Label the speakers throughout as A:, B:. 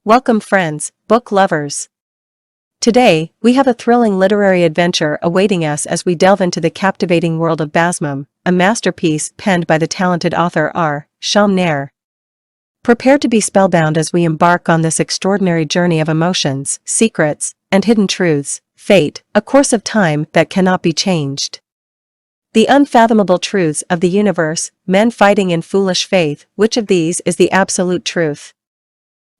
A: Welcome friends, book lovers. Today, we have a thrilling literary adventure awaiting us as we delve into the captivating world of Bhasmam, a masterpiece penned by the talented author R Shyam Nair. Prepare to be spellbound as we embark on this extraordinary journey of emotions, secrets, and hidden truths, fate, a course of time that cannot be changed. The unfathomable truths of the universe, men fighting in foolish faith, which of these is the absolute truth?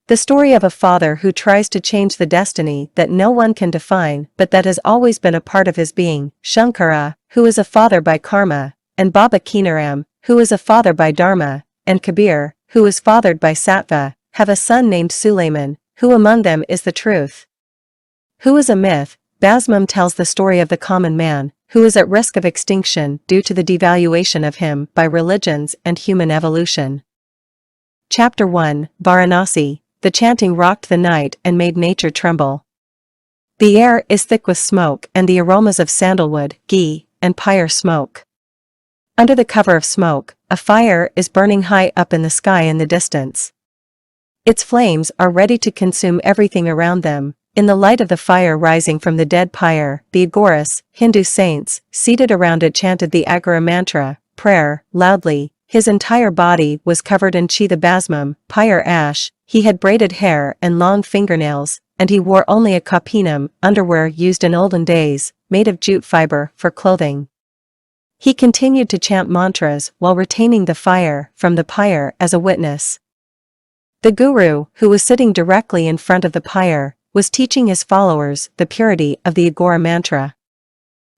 A: The story of a father who tries to change the destiny that no one can define but that has always been a part of his being, Shankara, who is a father by karma, and Baba Keenaram, who is a father by dharma, and Kabir, who is fathered by sattva, have a son named Sulaiman, who among them is the truth. Who is a myth? Bhasmam tells the story of the common man, who is at risk of extinction due to the devaluation of him by religions and human evolution. Chapter 1, Varanasi. The chanting rocked the night and made nature tremble. The air is thick with smoke and the aromas of sandalwood, ghee, and pyre smoke. Under the cover of smoke, a fire is burning high up in the sky in the distance. Its flames are ready to consume everything around them. In the light of the fire rising from the dead pyre, the Aghoris, Hindu saints, seated around it chanted the Aghori mantra, prayer, loudly. His entire body was covered in the Bhasmam, pyre ash. He had braided hair and long fingernails, and he wore only a kapinam, underwear used in olden days, made of jute fiber, for clothing. He continued to chant mantras while retaining the fire from the pyre as a witness. The guru, who was sitting directly in front of the pyre, was teaching his followers the purity of the Aghori mantra.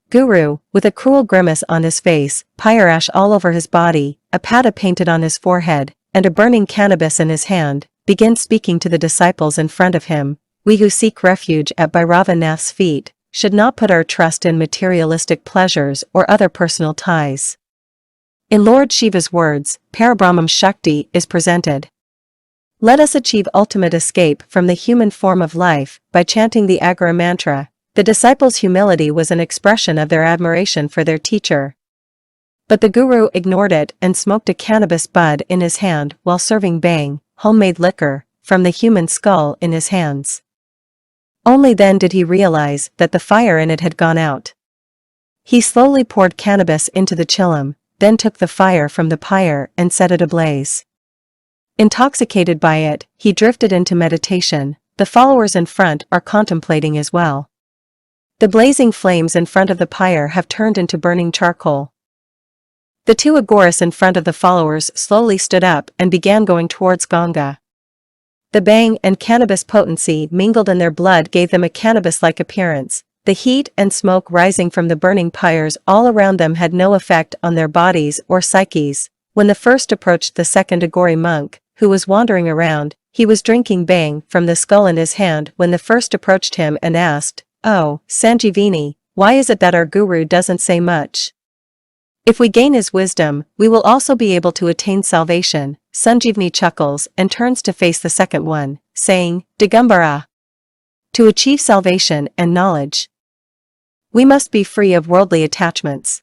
A: Guru, with a cruel grimace on his face, pyre ash all over his body, a pada painted on his forehead, and a burning cannabis in his hand, began speaking to the disciples in front of him. We who seek refuge at Bhairavanath's feet should not put our trust in materialistic pleasures or other personal ties. In Lord Shiva's words, Parabrahmam Shakti is presented. Let us achieve ultimate escape from the human form of life by chanting the Aghori mantra. The disciples' humility was an expression of their admiration for their teacher. But the guru ignored it and smoked a cannabis bud in his hand while serving bhang, homemade liquor, from the human skull in his hands. Only then did he realize that the fire in it had gone out. He slowly poured cannabis into the chilam, then took the fire from the pyre and set it ablaze. Intoxicated by it, he drifted into meditation. The followers in front are contemplating as well. The blazing flames in front of the pyre have turned into burning charcoal. The two Aghoris in front of the followers slowly stood up and began going towards Ganga. The bhang and cannabis potency mingled in their blood gave them a cannabis-like appearance. The heat and smoke rising from the burning pyres all around them had no effect on their bodies or psyches. When the first approached the second Aghori monk, who was wandering around, he was drinking bhang from the skull in his hand when the first approached him and asked, "Oh, Sanjeevani, why is it that our guru doesn't say much? If we gain his wisdom, we will also be able to attain salvation." Sanjeevani chuckles and turns to face the second one, saying, "Digambara. To achieve salvation and knowledge, we must be free of worldly attachments.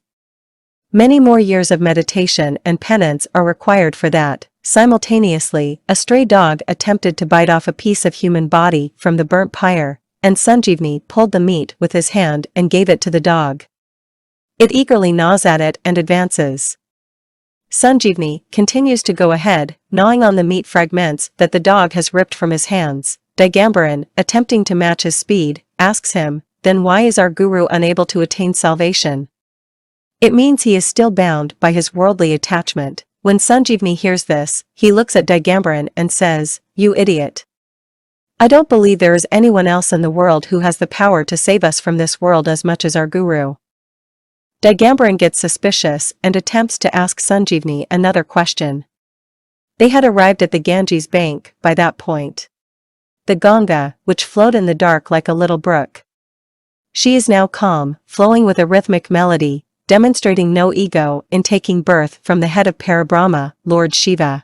A: Many more years of meditation and penance are required for that." Simultaneously, a stray dog attempted to bite off a piece of human body from the burnt pyre, and Sanjeevani pulled the meat with his hand and gave it to the dog. It eagerly gnaws at it and advances. Sanjeevani continues to go ahead, gnawing on the meat fragments that the dog has ripped from his hands. Digambaran, attempting to match his speed, asks him, "Then why is our guru unable to attain salvation?" It means he is still bound by his worldly attachment. When Sanjeevani hears this, he looks at Digambaran and says, "You idiot. I don't believe there is anyone else in the world who has the power to save us from this world as much as our guru." Digambaran gets suspicious and attempts to ask Sanjeevani another question. They had arrived at the Ganges bank by that point. The Ganga, which flowed in the dark like a little brook. She is now calm, flowing with a rhythmic melody, demonstrating no ego in taking birth from the head of Parabrahma, Lord Shiva.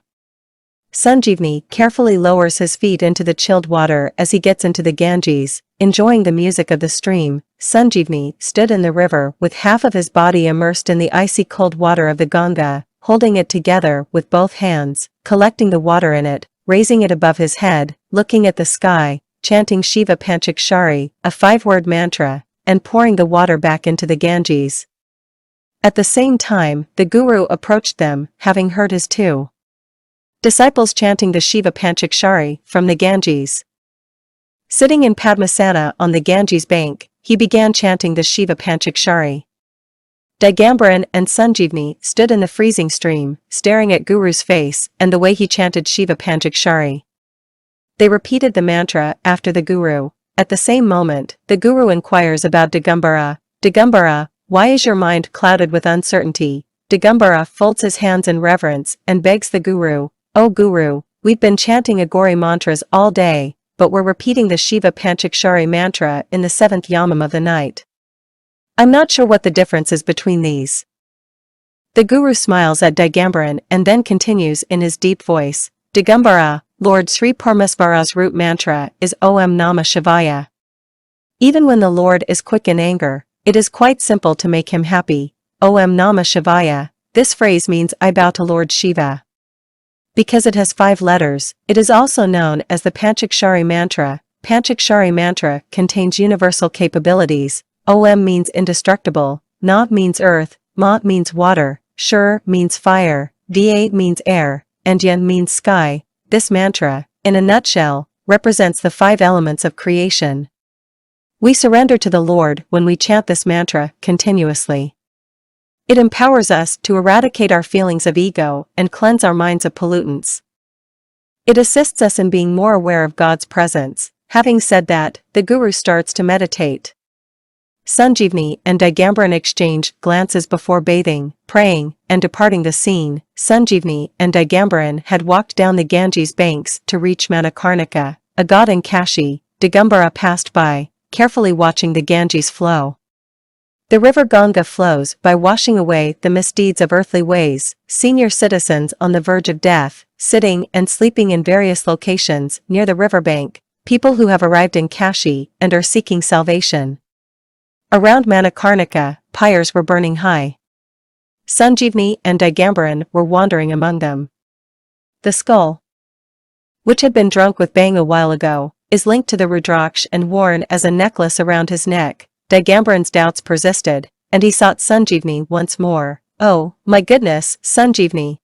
A: Sanjeevani carefully lowers his feet into the chilled water as he gets into the Ganges, enjoying the music of the stream. Sanjeevani stood in the river with half of his body immersed in the icy cold water of the Ganga, holding it together with both hands, collecting the water in it, raising it above his head, looking at the sky, chanting Shiva Panchakshari, a 5-word mantra, and pouring the water back into the Ganges. At the same time, the Guru approached them, having heard his 2 disciples chanting the Shiva Panchakshari from the Ganges. Sitting in Padmasana on the Ganges bank, he began chanting the Shiva Panchakshari. Digambaran and Sanjeevani stood in the freezing stream, staring at Guru's face and the way he chanted Shiva Panchakshari. They repeated the mantra after the Guru. At the same moment, the Guru inquires about Digambara. Digambara, why is your mind clouded with uncertainty? Digambara folds his hands in reverence and begs the Guru, "O Guru, we've been chanting Aghori mantras all day, but we're repeating the Shiva Panchakshari mantra in the 7th yamam of the night. I'm not sure what the difference is between these." The Guru smiles at Digambaran and then continues in his deep voice, "Digambara, Lord Sri Parmesvara's root mantra is Om Namah Shivaya. Even when the Lord is quick in anger, it is quite simple to make him happy. Om Namah Shivaya, this phrase means I bow to Lord Shiva. Because it has 5 letters, it is also known as the Panchakshari mantra. Panchakshari mantra contains universal capabilities. Om means indestructible, Na means earth, Ma means water, Shur means fire, Da means air, and Yan means sky. This mantra, in a nutshell, represents the 5 elements of creation. We surrender to the Lord when we chant this mantra continuously. It empowers us to eradicate our feelings of ego and cleanse our minds of pollutants. It assists us in being more aware of God's presence. Having said that, the Guru starts to meditate. Sanjeevani and Digambaran exchange glances before bathing, praying, and departing the scene. Sanjeevani and Digambaran had walked down the Ganges banks to reach Manikarnika, a god in Kashi. Digambara passed by, carefully watching the Ganges flow. The river Ganga flows by washing away the misdeeds of earthly ways. Senior citizens on the verge of death, sitting and sleeping in various locations near the riverbank, people who have arrived in Kashi and are seeking salvation. Around Manikarnika, pyres were burning high. Sanjeevani and Digambaran were wandering among them. The skull, which had been drunk with Bang a while ago, is linked to the Rudraksh and worn as a necklace around his neck. Digambaran's doubts persisted, and he sought Sanjeevani once more. "Oh, my goodness, Sanjeevani.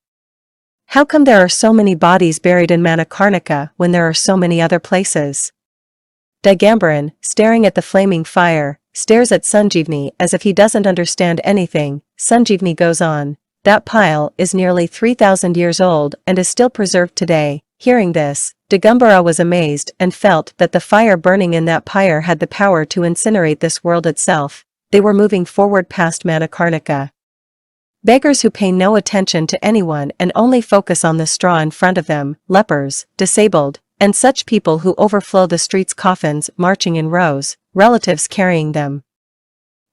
A: How come there are so many bodies buried in Manikarnika when there are so many other places?" Digambaran, staring at the flaming fire, stares at Sanjeevani as if he doesn't understand anything. Sanjeevani goes on, "That pile is nearly 3,000 years old and is still preserved today." Hearing this, Digambara was amazed and felt that the fire burning in that pyre had the power to incinerate this world itself. They were moving forward past Manikarnika. Beggars who pay no attention to anyone and only focus on the straw in front of them, lepers, disabled, and such people who overflow the streets, coffins marching in rows, relatives carrying them.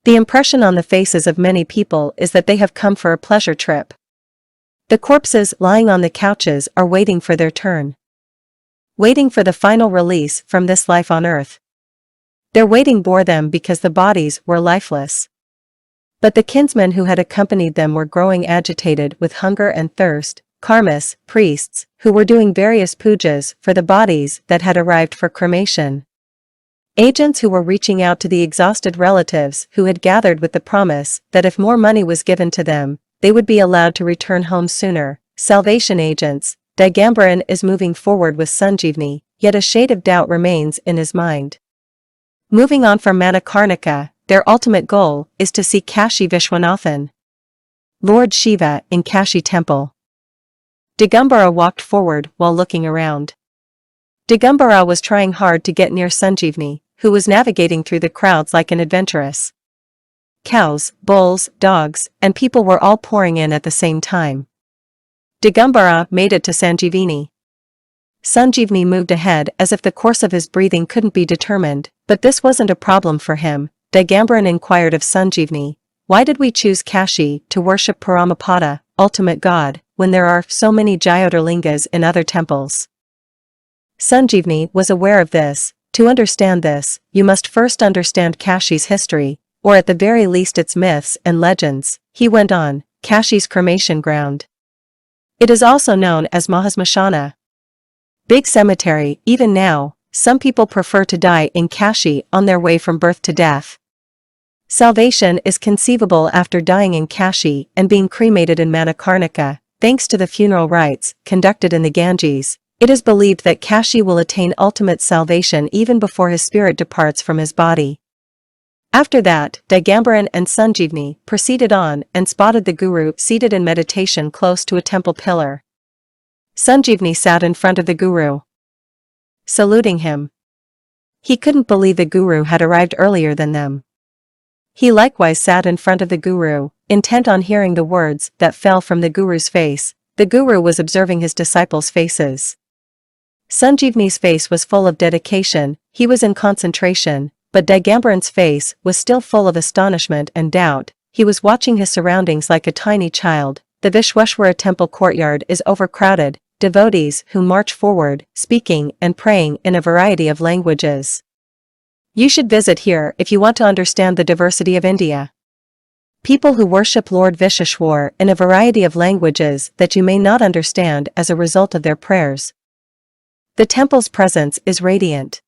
A: The impression on the faces of many people is that they have come for a pleasure trip. The corpses lying on the couches are waiting for their turn. Waiting for the final release from this life on earth. Their waiting bore them because the bodies were lifeless. But the kinsmen who had accompanied them were growing agitated with hunger and thirst. Karmas, priests, who were doing various pujas for the bodies that had arrived for cremation. Agents who were reaching out to the exhausted relatives who had gathered with the promise that if more money was given to them, they would be allowed to return home sooner. Salvation agents. Digambaran is moving forward with Sanjeevani, yet a shade of doubt remains in his mind. Moving on from Manikarnika, their ultimate goal is to see Kashi Vishwanathan, Lord Shiva in Kashi temple. Digambara walked forward while looking around. Digambara was trying hard to get near Sanjeevani, who was navigating through the crowds like an adventuress. Cows, bulls, dogs, and people were all pouring in at the same time. Digambara made it to Sanjeevani. Sanjeevani moved ahead as if the course of his breathing couldn't be determined, but this wasn't a problem for him. Digambaran inquired of Sanjeevani, "Why did we choose Kashi to worship Paramapada, ultimate God, when there are so many Jyotirlingas in other temples?" Sanjeevani was aware of this. To understand this, you must first understand Kashi's history, or at the very least its myths and legends. He went on, Kashi's cremation ground. It is also known as Mahasmashana. Big cemetery. Even now, some people prefer to die in Kashi on their way from birth to death. Salvation is conceivable after dying in Kashi and being cremated in Manikarnika, thanks to the funeral rites conducted in the Ganges. It is believed that Kashi will attain ultimate salvation even before his spirit departs from his body. After that, Digambaran and Sanjeevani proceeded on and spotted the Guru seated in meditation close to a temple pillar. Sanjeevani sat in front of the Guru, saluting him. He couldn't believe the Guru had arrived earlier than them. He likewise sat in front of the Guru, intent on hearing the words that fell from the Guru's face. The Guru was observing his disciples' faces. Sanjeevani's face was full of dedication, he was in concentration, but Digambaran's face was still full of astonishment and doubt. He was watching his surroundings like a tiny child. The Vishweshwara temple courtyard is overcrowded, devotees who march forward, speaking and praying in a variety of languages. You should visit here if you want to understand the diversity of India. People who worship Lord Vishweshwar in a variety of languages that you may not understand as a result of their prayers. The temple's presence is radiant.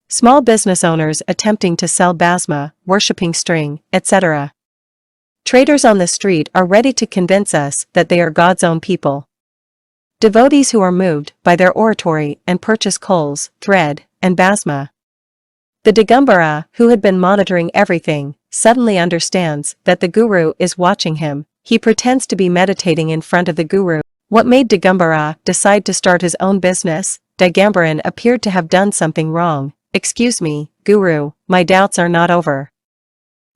A: Small business owners attempting to sell basma, worshipping string, etc. Traders on the street are ready to convince us that they are God's own people. Devotees who are moved by their oratory and purchase coals, thread, and basma. The Digambara, who had been monitoring everything, suddenly understands that the Guru is watching him. He pretends to be meditating in front of the Guru. What made Digambara decide to start his own business? Digambaran appeared to have done something wrong. Excuse me, Guru, my doubts are not over.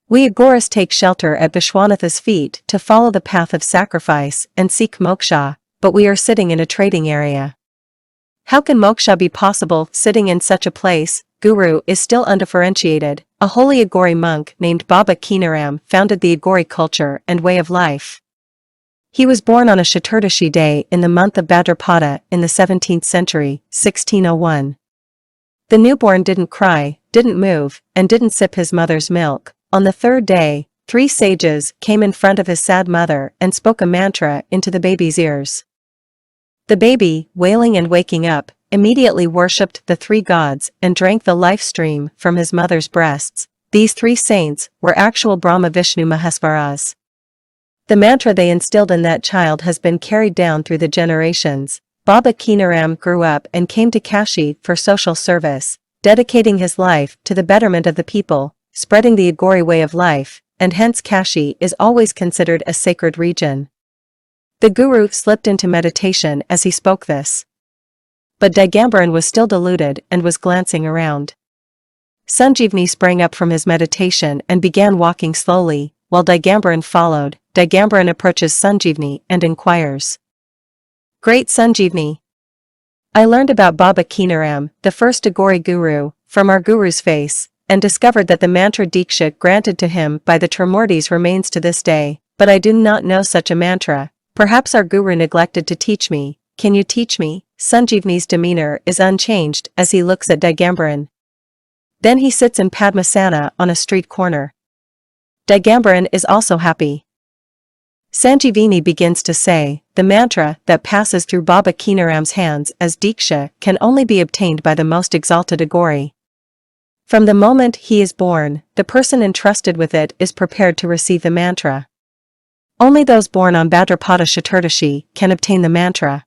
A: We Aghoris take shelter at Vishwanatha's feet to follow the path of sacrifice and seek moksha, but we are sitting in a trading area. How can moksha be possible sitting in such a place? Guru is still undifferentiated. A holy Aghori monk named Baba Kinaram founded the Aghori culture and way of life. He was born on a Chaturdashi day in the month of Bhadrapada in the 17th century, 1601. The newborn didn't cry, didn't move, and didn't sip his mother's milk. On the third day, 3 sages came in front of his sad mother and spoke a mantra into the baby's ears. The baby, wailing and waking up, immediately worshipped the 3 gods and drank the life stream from his mother's breasts. These 3 saints were actual Brahma Vishnu Maheswaras. The mantra they instilled in that child has been carried down through the generations. Baba Kinaram grew up and came to Kashi for social service, dedicating his life to the betterment of the people, spreading the Aghori way of life, and hence Kashi is always considered a sacred region. The Guru slipped into meditation as he spoke this. But Digambaran was still deluded and was glancing around. Sanjeevani sprang up from his meditation and began walking slowly, while Digambaran followed. Digambaran approaches Sanjeevani and inquires. Great Sanjeevani. I learned about Baba Kinaram, the first Aghori Guru, from our Guru's face, and discovered that the mantra Diksha granted to him by the Trimurtis remains to this day, but I do not know such a mantra. Perhaps our Guru neglected to teach me. Can you teach me? Sanjeevani's demeanor is unchanged as he looks at Digambaran. Then he sits in Padmasana on a street corner. Digambaran is also happy. Sanjeevani begins to say, the mantra that passes through Baba Kinaram's hands as Diksha can only be obtained by the most exalted Aghori. From the moment he is born, the person entrusted with it is prepared to receive the mantra. Only those born on Bhadrapada Chaturdashi can obtain the mantra.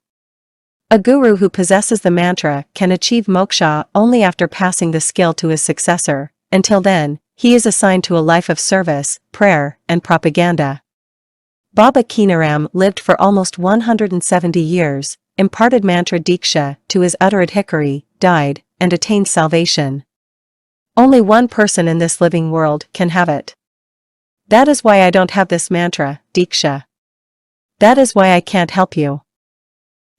A: A Guru who possesses the mantra can achieve moksha only after passing the skill to his successor. Until then, he is assigned to a life of service, prayer, and propaganda. Baba Kinaram lived for almost 170 years, imparted mantra Diksha to his Uttaradhikari, died, and attained salvation. Only one person in this living world can have it. That is why I don't have this mantra, Diksha. That is why I can't help you.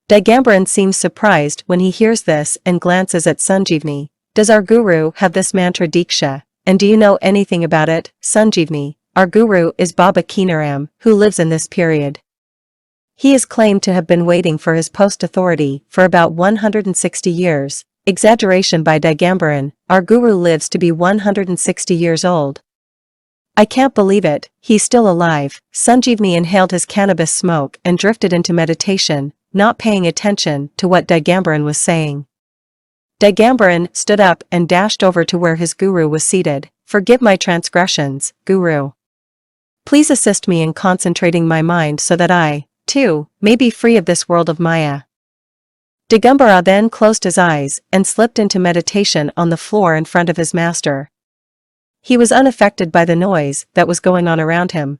A: Digambaran seems surprised when he hears this and glances at Sanjeevani. Does our Guru have this mantra Diksha, and do you know anything about it, Sanjeevani? Our Guru is Baba Kinaram, who lives in this period. He is claimed to have been waiting for his post-authority for about 160 years. Exaggeration by Digambaran, our Guru lives to be 160 years old. I can't believe it, he's still alive. Sanjeevani inhaled his cannabis smoke and drifted into meditation. not paying attention to what Digambaran was saying. Digambaran stood up and dashed over to where his guru was seated. "Forgive my transgressions, Guru. Please assist me in concentrating my mind so that I, too, may be free of this world of Maya." Digambara then closed his eyes and slipped into meditation on the floor in front of his master. He was unaffected by the noise that was going on around him.